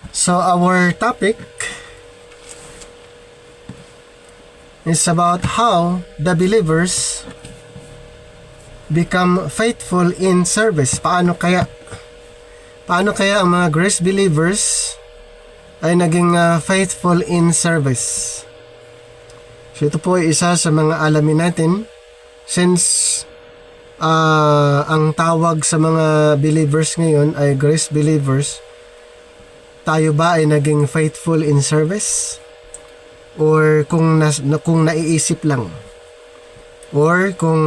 So our topic is about how the believers become faithful in service. Paano kaya ang mga grace believers ay naging faithful in service? So ito po ay isa sa mga alamin natin since ang tawag sa mga believers ngayon ay grace believers. Tayo ba ay naging faithful in service? Or kung naiisip lang? Or kung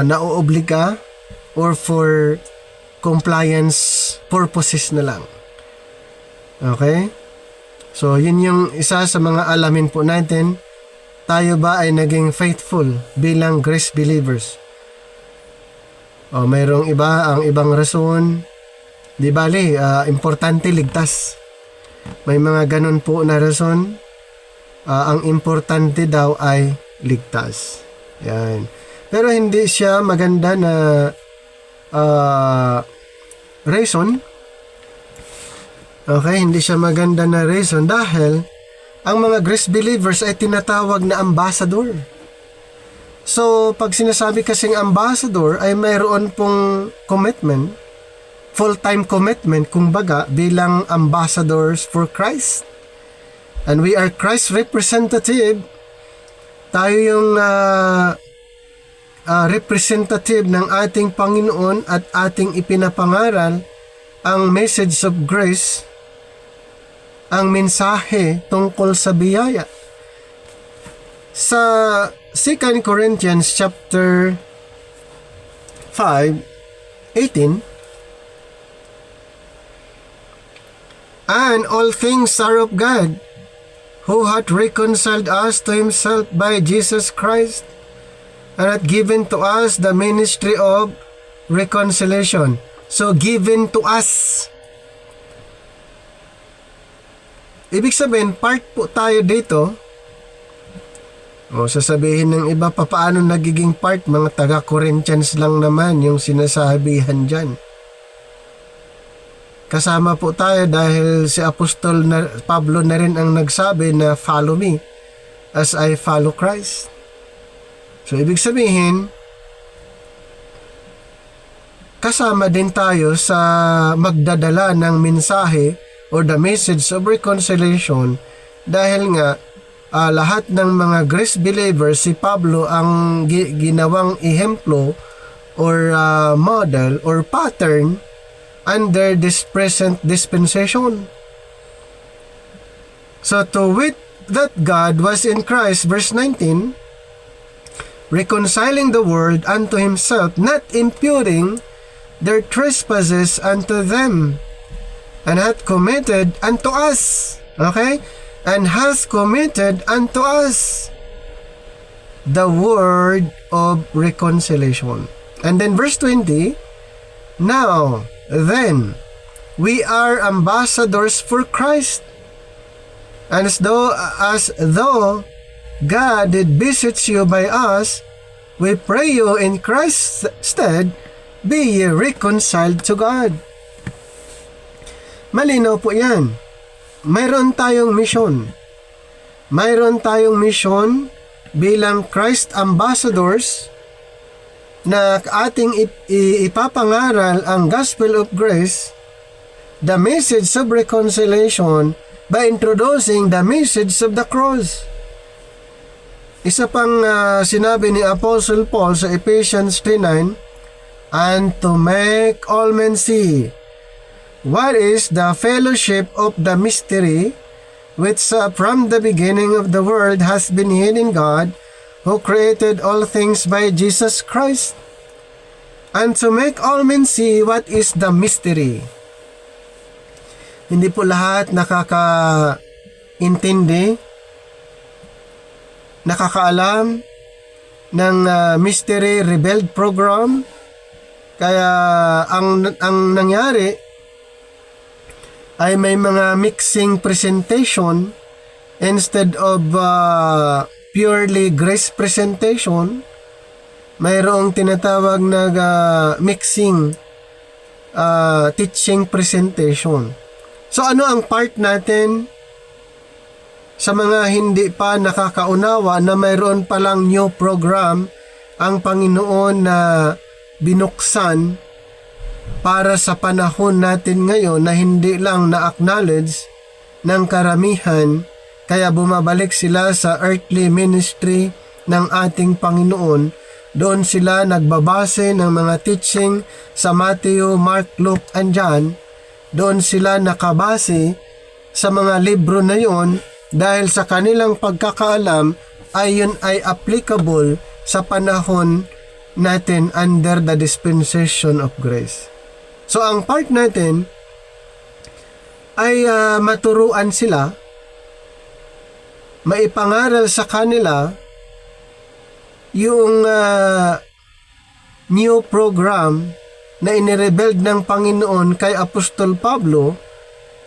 nauobliga? Or for compliance purposes na lang? Okay? So, yun yung isa sa mga alamin po natin. Tayo ba ay naging faithful bilang grace believers? O, mayroong iba, ang ibang rason, di bali, importante ligtas. May mga ganun po na rason. Ang importante daw ay ligtas. Yan. Pero hindi siya maganda na reason. Okay, hindi siya maganda na reason dahil ang mga grace believers ay tinatawag na ambassador. So, pag sinasabi kasing ambassador ay mayroon pong commitment, full-time commitment, kumbaga, bilang ambassadors for Christ. And we are Christ's representative. Tayo yung representative ng ating Panginoon at ating ipinapangaral ang message of grace, ang mensahe tungkol sa biyaya. Sa 2 Corinthians chapter 5:18, and all things are of God, who hath reconciled us to himself by Jesus Christ, and hath given to us the ministry of reconciliation. So, given to us. Ibig sabihin, part po tayo dito. O, sasabihin ng iba, paano nagiging part? Mga taga-Corinthians lang naman yung sinasabihan dyan. Kasama po tayo dahil si Apostol Pablo na rin ang nagsabi na follow me as I follow Christ. So, ibig sabihin, kasama din tayo sa magdadala ng mensahe or the message of reconciliation dahil nga lahat ng mga grace believers, si Pablo ang ginawang ehemplo or model or pattern under this present dispensation. So to wit that God was in Christ, verse 19, reconciling the world unto himself, not imputing their trespasses unto them, and hath committed unto us, okay? And hath committed unto us the word of reconciliation. And then verse 20, now then we are ambassadors for Christ, and as though God did beseech you by us, we pray you in Christ's stead, be ye reconciled to God. Malinaw po yan. Mayroon tayong mission. Mayroon tayong mission bilang Christ ambassadors na ating ipapangaral ang gospel of grace, the message of reconciliation, by introducing the message of the cross. Isa pang sinabi ni Apostle Paul sa Ephesians 3:9, and to make all men see what is the fellowship of the mystery which from the beginning of the world has been hid in God, who created all things by Jesus Christ, and to make all men see what is the mystery. Hindi po lahat nakakaintindi, nakakaalam ng mystery revealed program. Kaya ang nangyari ay may mga mixing presentation instead of purely grace presentation. Mayroong tinatawag na mixing teaching presentation. So ano ang part natin sa mga hindi pa nakakaunawa na mayroon palang new program ang Panginoon na binuksan para sa panahon natin ngayon na hindi lang na-acknowledge ng karamihan, kaya bumabalik sila sa earthly ministry ng ating Panginoon. Doon sila nagbabase ng mga teaching sa Matthew, Mark, Luke, and John. Doon sila nakabase sa mga libro na yon dahil sa kanilang pagkakaalam ay yun ay applicable sa panahon natin under the dispensation of grace. So ang part natin ay maturuan sila, maipangaral sa kanila yung new program na inirebeld ng Panginoon kay Apostol Pablo,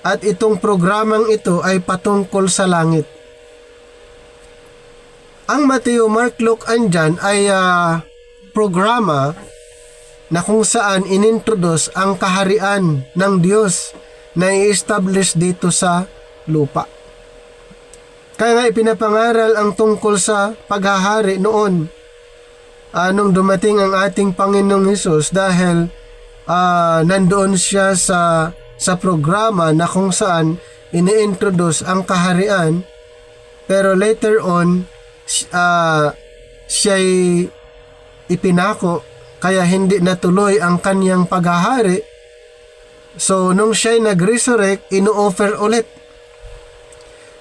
at itong programang ito ay patungkol sa langit. Ang Matthew, Mark, Luke, and John ay programa na kung saan inintroduce ang kaharian ng Diyos na i-establish dito sa lupa. Kaya nga ipinapangaral ang tungkol sa paghahari noon nung dumating ang ating Panginoong Hesus, dahil nandoon siya sa programa na kung saan ini-introduce ang kaharian, pero later on siya'y ipinako kaya hindi natuloy ang kanyang paghahari. So nung siya'y nag-resurrect, ino-offer ulit.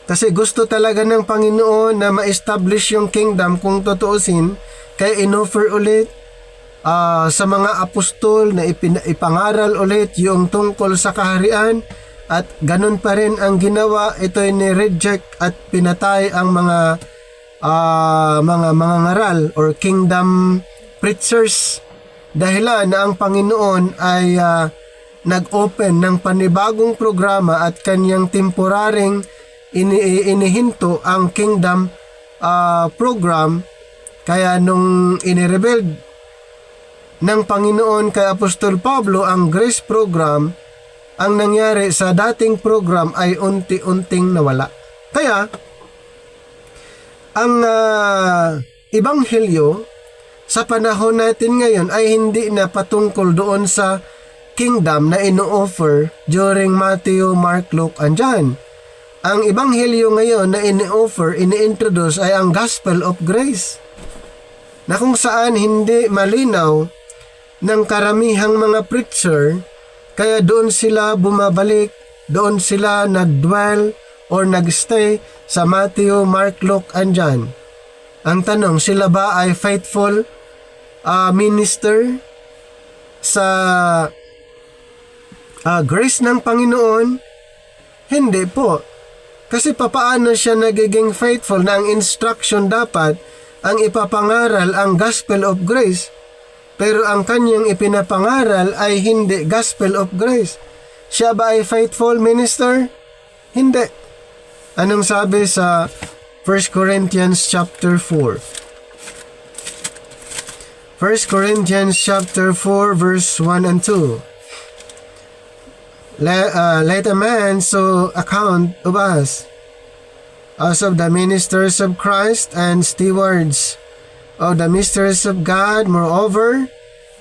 Kasi gusto talaga ng Panginoon na ma-establish yung kingdom kung tutuusin, kaya in-offer ulit sa mga apostol na ipangaral ulit yung tungkol sa kaharian, at ganun pa rin ang ginawa. Ito'y ni-reject at pinatay ang mga ngaral or kingdom preachers, dahilan na ang Panginoon ay nag-open ng panibagong programa at kanyang temporaring inihinto ang kingdom program. Kaya nung inirebeld ng Panginoon kay Apostol Pablo ang grace program, ang nangyari sa dating program ay unti-unting nawala. Kaya ang ebanghelyo sa panahon natin ngayon ay hindi na patungkol doon sa kingdom na ino-offer during Matthew, Mark, Luke, and John. Ang ebanghelyo ngayon na ini-offer, ini-introduce ay ang gospel of grace, na kung saan hindi malinaw ng karamihang mga preacher, kaya doon sila bumabalik, doon sila nagdwell or nagstay sa Matthew, Mark, Luke, and John. Ang tanong, sila ba ay faithful minister sa grace ng Panginoon? Hindi po. Kasi papaano siya nagiging faithful na ang instruction dapat ang ipapangaral ang gospel of grace, pero ang kanyang ipinapangaral ay hindi gospel of grace? Siya ba ay faithful minister? Hindi. Anong sabi sa 1 Corinthians chapter 4? 1 Corinthians chapter 4 verse 1 and 2. Let a man so account of us as of the ministers of Christ and stewards of the mysteries of God. Moreover,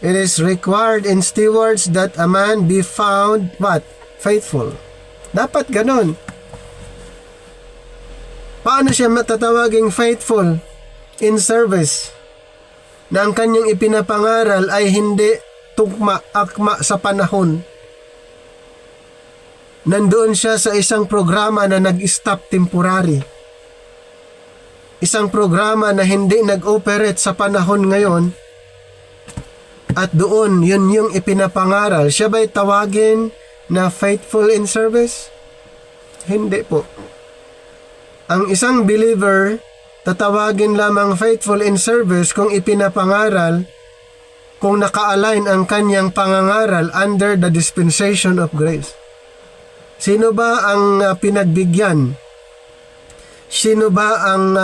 it is required in stewards that a man be found what? Faithful. Dapat ganon. Paano siya matatawaging faithful in service na ang kanyang ipinapangaral ay hindi akma sa panahon? Nandoon siya sa isang programa na nag-stop temporary. Isang programa na hindi nag-operate sa panahon ngayon, at doon yun yung ipinapangaral. Siya ba'y tawagin na faithful in service? Hindi po. Ang isang believer, tatawagin lamang faithful in service kung ipinapangaral, kung naka-align ang kanyang pangangaral under the dispensation of grace. Sino ba ang pinagbigyan? Sino ba ang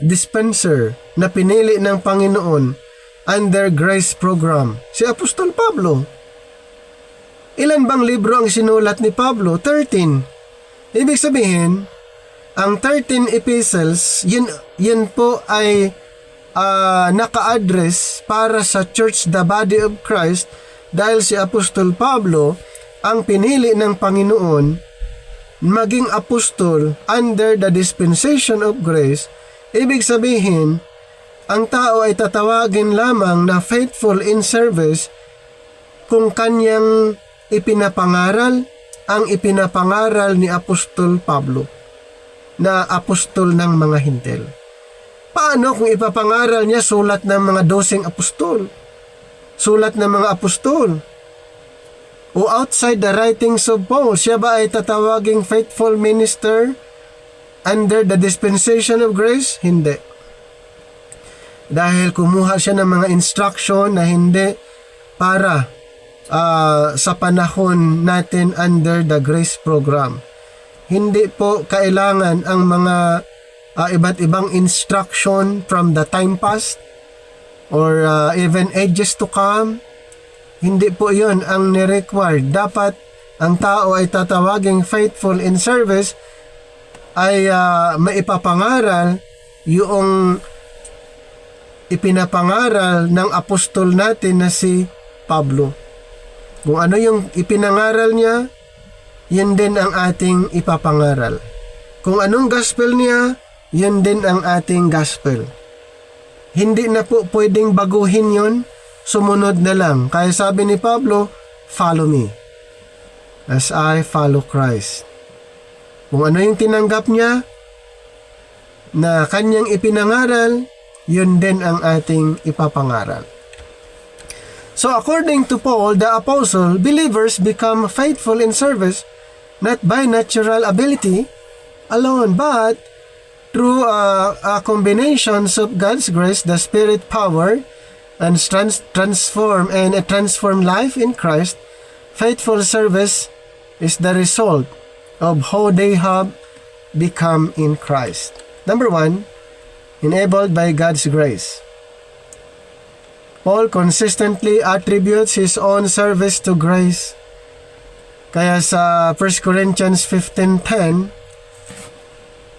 dispenser na pinili ng Panginoon under grace program? Si Apostol Pablo. Ilan bang libro ang sinulat ni Pablo? 13. Ibig sabihin, ang 13 epistles, yun po ay naka-address para sa Church, the Body of Christ, dahil si Apostol Pablo ang pinili ng Panginoon maging apostol under the dispensation of grace. Ibig sabihin, ang tao ay tatawagin lamang na faithful in service kung kanyang ipinapangaral ang ipinapangaral ni Apostol Pablo na apostol ng mga Hintil. Paano kung ipapangaral niya sulat ng mga 12 apostol? Sulat ng mga apostol? O outside the writings of Paul, siya ba ay tatawaging faithful minister under the dispensation of grace? Hindi. Dahil kumuha siya ng mga instruction na hindi para sa panahon natin under the grace program. Hindi po kailangan ang mga iba't ibang instruction from the time past or even ages to come. Hindi po yun ang ni-require. Dapat ang tao ay tatawaging faithful in service ay maipapangaral yung ipinapangaral ng apostol natin na si Pablo. Kung ano yung ipinangaral niya, yun din ang ating ipapangaral. Kung anong gospel niya, yun din ang ating gospel. Hindi na po pwedeng baguhin yun, sumunod na lang. Kaya sabi ni Pablo, follow me as I follow Christ. Kung ano yung tinanggap niya na kanyang ipinangaral, yun din ang ating ipapangaral. So according to Paul, the apostle, believers become faithful in service not by natural ability alone, but through a combinations of God's grace, the Spirit power, and transform life in Christ. Faithful service is the result of how they have become in Christ. Number 1, enabled by God's grace. Paul consistently attributes his own service to grace. Kaya sa 1 Corinthians 15:10,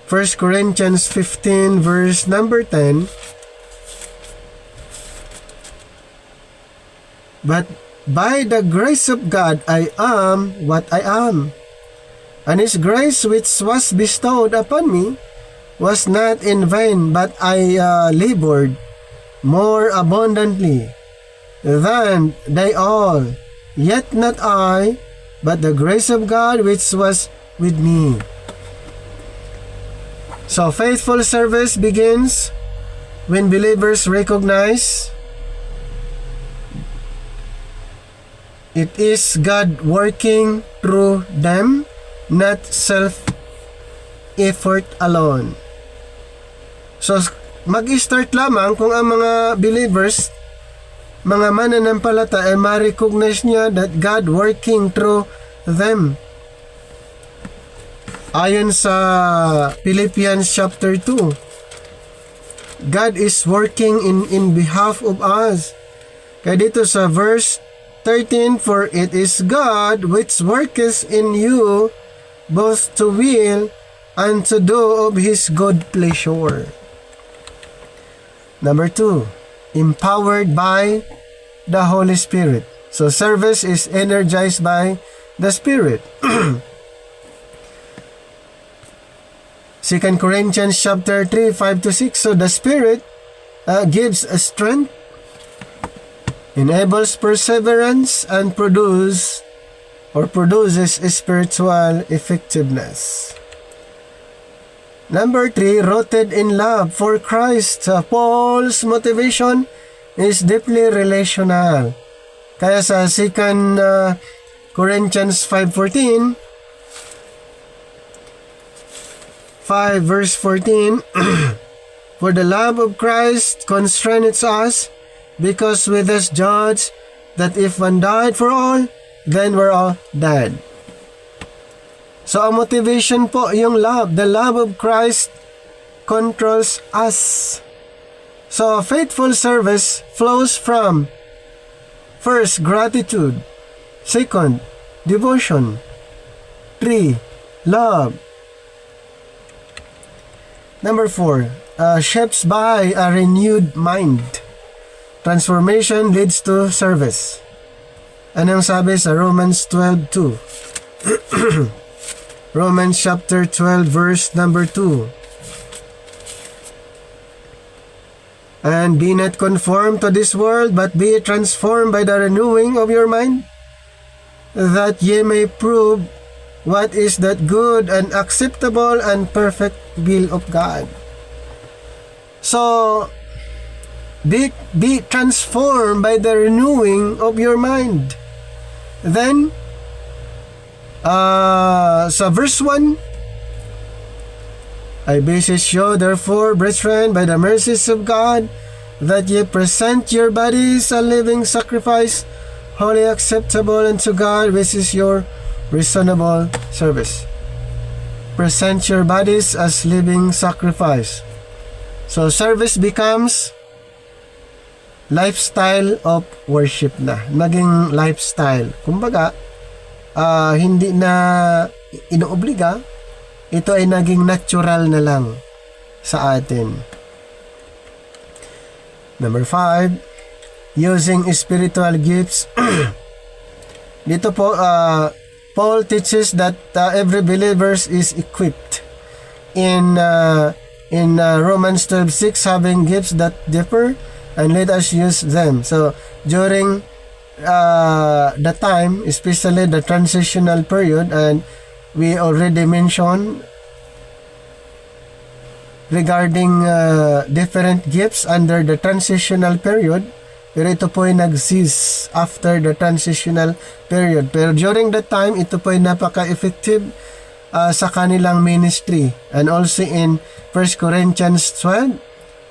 1 Corinthians 15 verse number 10, but by the grace of God I am what I am, and His grace which was bestowed upon me was not in vain, but I labored more abundantly than they all. Yet not I, but the grace of God which was with me. So faithful service begins when believers recognize it is God working through them, not self-effort alone. So mag-start lamang kung ang mga believers, mga mananampalataya, ay ma-recognize niya that God working through them. Ayon sa Philippians chapter 2, God is working in behalf of us. Kaya dito sa verse 13, for it is God which worketh in you both to will and to do of His good pleasure. Number 2, empowered by the Holy Spirit. So service is energized by the Spirit. 2 Corinthians chapter 3, 5-6. So the Spirit gives a strength, enables perseverance, and produces spiritual effectiveness. Number 3, rooted in love for Christ. Paul's motivation is deeply relational. Kaya sa 2 Corinthians 5 verse 14, for the love of Christ constraineth us, because with us judge that if one died for all, then we're all dead. So, ang motivation po, yung love. The love of Christ controls us. So, faithful service flows from, first, gratitude. Second, devotion. 3. Love. Number 4. Shaped by a renewed mind. Transformation leads to service. Anong sabi sa Romans 12:2? Romans chapter 12 verse number 2. And be not conformed to this world, but be transformed by the renewing of your mind, that ye may prove what is that good and acceptable and perfect will of God. So, be transformed by the renewing of your mind. Then, sa verse 1, I beseech you, therefore, brethren, by the mercies of God, that ye present your bodies a living sacrifice, wholly acceptable unto God, which is your reasonable service. Present your bodies as living sacrifice. So, service becomes lifestyle of worship na. Naging lifestyle. Kumbaga, hindi na inoobliga, ito ay naging natural na lang sa atin. Number 5, using spiritual gifts. Dito po, Paul teaches that every believer is equipped in Romans 12:6, having gifts that differ, and let us use them. So, during the time, especially the transitional period, and we already mentioned regarding different gifts under the transitional period, pero ito po ay nag-cease after the transitional period. Pero during that time, ito po ay napaka-effective sa kanilang ministry. And also in 1 Corinthians 12,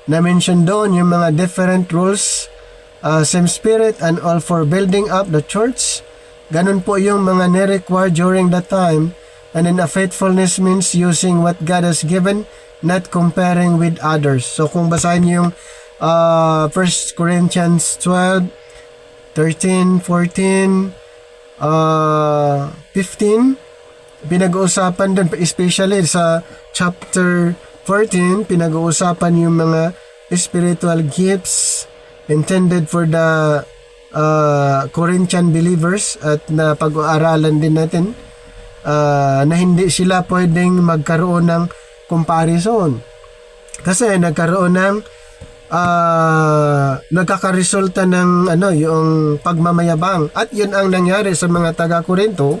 na-mention doon yung mga different rules, same spirit, and all for building up the church. Ganun po yung mga ni-require during that time. And then a faithfulness means using what God has given, not comparing with others. So kung basahin yung 1 Corinthians 12, 13, 14, 15, pinag-uusapan doon, especially sa chapter 14, pinag-uusapan yung mga spiritual gifts intended for the Corinthian believers, at na pag-aaralan din natin na hindi sila pwedeng magkaroon ng comparison. Kasi nagkaroon ng nagkakaresulta ng yung pagmamayabang. At yun ang nangyari sa mga taga-Korinto,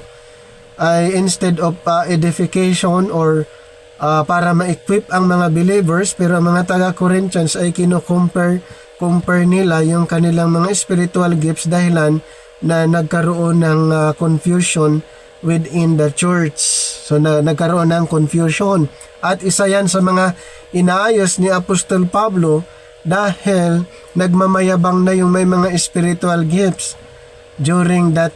ay instead of edification or para ma-equip ang mga believers, pero mga taga-Corinthians ay compare nila yung kanilang mga spiritual gifts dahilan na nagkaroon ng confusion within the church. So nagkaroon ng confusion. At isa yan sa mga inaayos ni Apostol Pablo dahil nagmamayabang na yung may mga spiritual gifts during that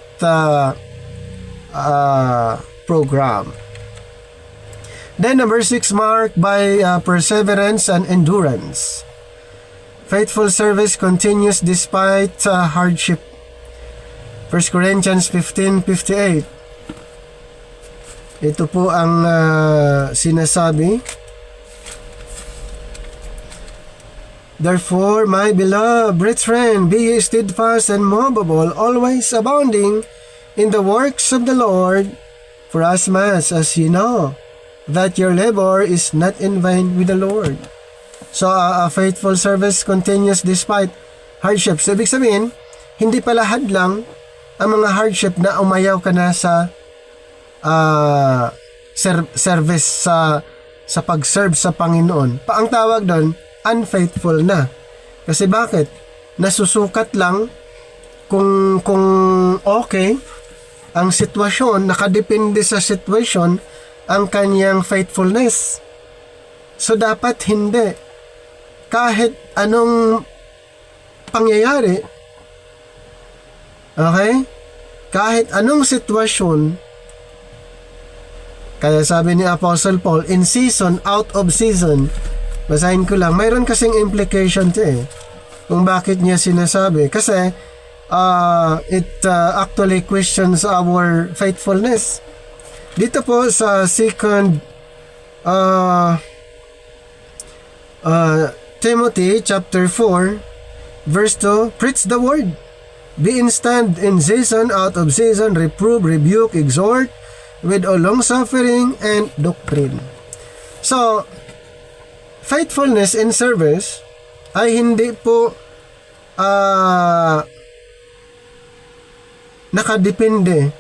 program. Then number 6, marked by perseverance and endurance. Faithful service continues despite hardship. 1 Corinthians 15:58. Ito po ang sinasabi. Therefore, my beloved brethren, be ye steadfast and movable, always abounding in the works of the Lord, for as much as ye know that your labor is not in vain with the Lord. So, a faithful service continues despite hardships. Ibig sabihin, hindi pala hadlang ang mga hardship na umayaw ka na sa service, sa pag-serve sa Panginoon. Ang tawag doon, unfaithful na. Kasi bakit? Nasusukat lang kung okay ang sitwasyon, nakadepende sa sitwasyon ang kanyang faithfulness. So dapat hindi. Kahit anong pangyayari, okay? Kahit anong sitwasyon, kaya sabi ni Apostle Paul, in season, out of season. Basahin ko lang. Mayroon kasing implication to kung bakit niya sinasabi. Kasi, it actually questions our faithfulness. Dito po sa 2 Timothy chapter 4 verse 2, preach the word, be instant in season, out of season, reprove, rebuke, exhort with all long suffering and doctrine. So, faithfulness in service ay hindi po nakadepende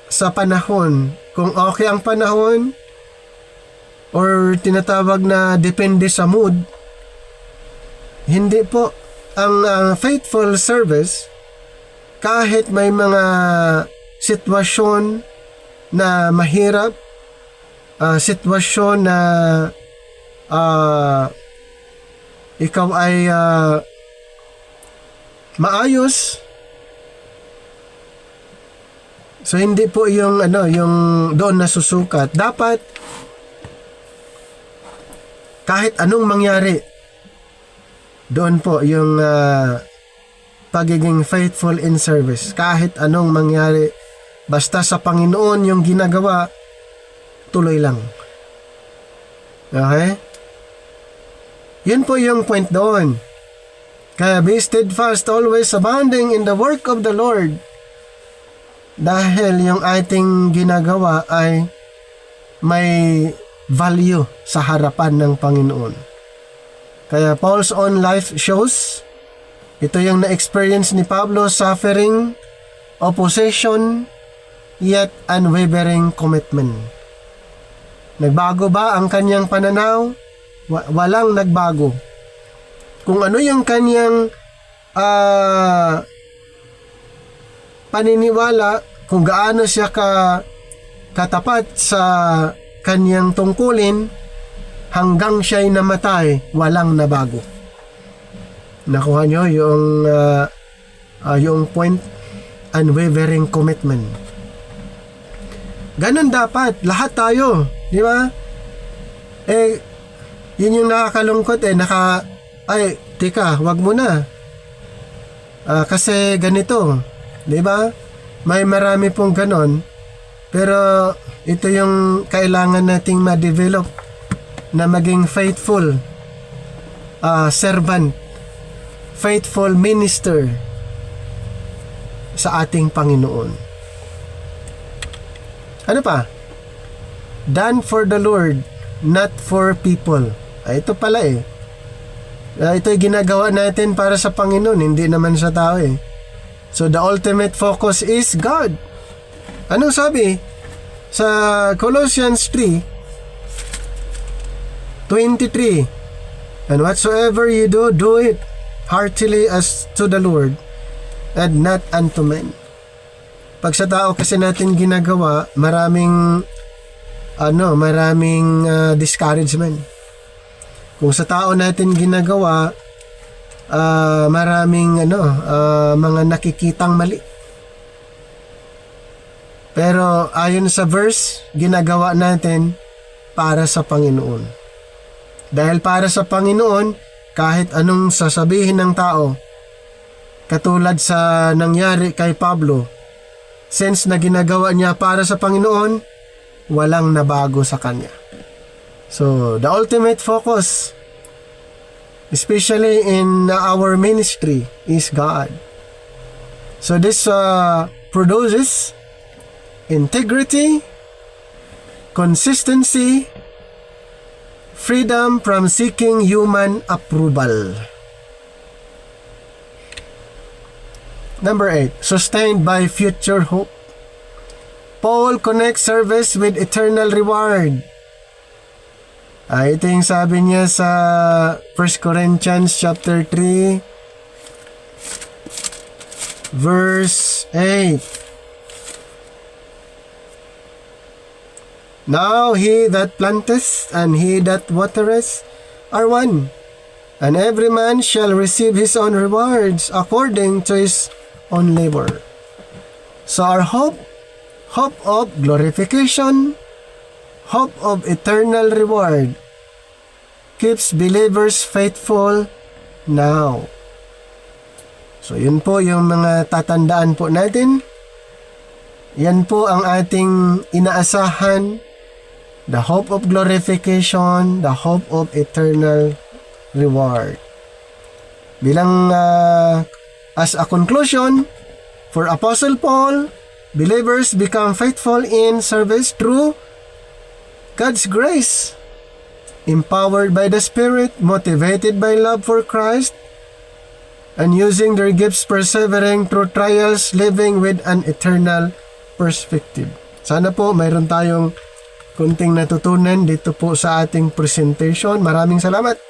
sa panahon. Kung okay ang panahon or tinatawag na depende sa mood, hindi po. Ang faithful service, kahit may mga sitwasyon na mahirap, sitwasyon na ikaw ay maayos, so hindi po yung yung doon nasusukat. Dapat kahit anong mangyari, doon po yung pagiging faithful in service. Kahit anong mangyari, basta sa Panginoon yung ginagawa, tuloy lang. Okay? Yun po yung point doon. Kaya be steadfast, always abounding in the work of the Lord. Dahil yung ating ginagawa ay may value sa harapan ng Panginoon. Kaya Paul's own life shows, ito yung na-experience ni Pablo, suffering, opposition, yet unwavering commitment. Nagbago ba ang kanyang pananaw? Walang nagbago. Kung ano yung kanyang paniniwala, kung gaano siya katapat sa kanyang tungkulin, hanggang siya'y namatay, walang nabago. Nakuha nyo yung point, unwavering commitment. Ganun dapat, lahat tayo, di ba? Yun yung nakakalungkot teka, wag mo na. Kasi ganito, di ba? May marami pong ganon, pero ito yung kailangan nating ma-develop, na maging faithful servant, faithful minister sa ating Panginoon. Ano pa? Done for the Lord, not for people. Ito pala ito'y ginagawa natin para sa Panginoon, hindi naman sa tao So the ultimate focus is God. Anong sabi? Sa Colossians 3:23, and whatsoever you do, do it heartily as to the Lord, and not unto men. Pag sa tao kasi natin ginagawa, maraming discouragement. Kung sa tao natin ginagawa, maraming mga nakikitang mali. Pero ayon sa verse, ginagawa natin para sa Panginoon. Dahil para sa Panginoon, kahit anong sasabihin ng tao, katulad sa nangyari kay Pablo, since na ginagawa niya para sa Panginoon, walang nabago sa kanya. So, the ultimate focus, especially in our ministry, is God. So, this produces integrity, consistency, freedom from seeking human approval. Number 8, sustained by future hope. Paul connects service with eternal reward. Ito yung sabi niya sa 1 Corinthians chapter 3 verse 8. Now he that planteth and he that watereth are one, and every man shall receive his own rewards according to his own labor. So our hope of glorification, hope of eternal reward, keeps believers faithful now. So, yun po yung mga tatandaan po natin. Yan po ang ating inaasahan. The hope of glorification, the hope of eternal reward. Bilang as a conclusion, for Apostle Paul, believers become faithful in service through God's grace, empowered by the Spirit, motivated by love for Christ, and using their gifts persevering through trials, living with an eternal perspective. Sana po mayroon tayong kunting natutunan dito po sa ating presentation. Maraming salamat.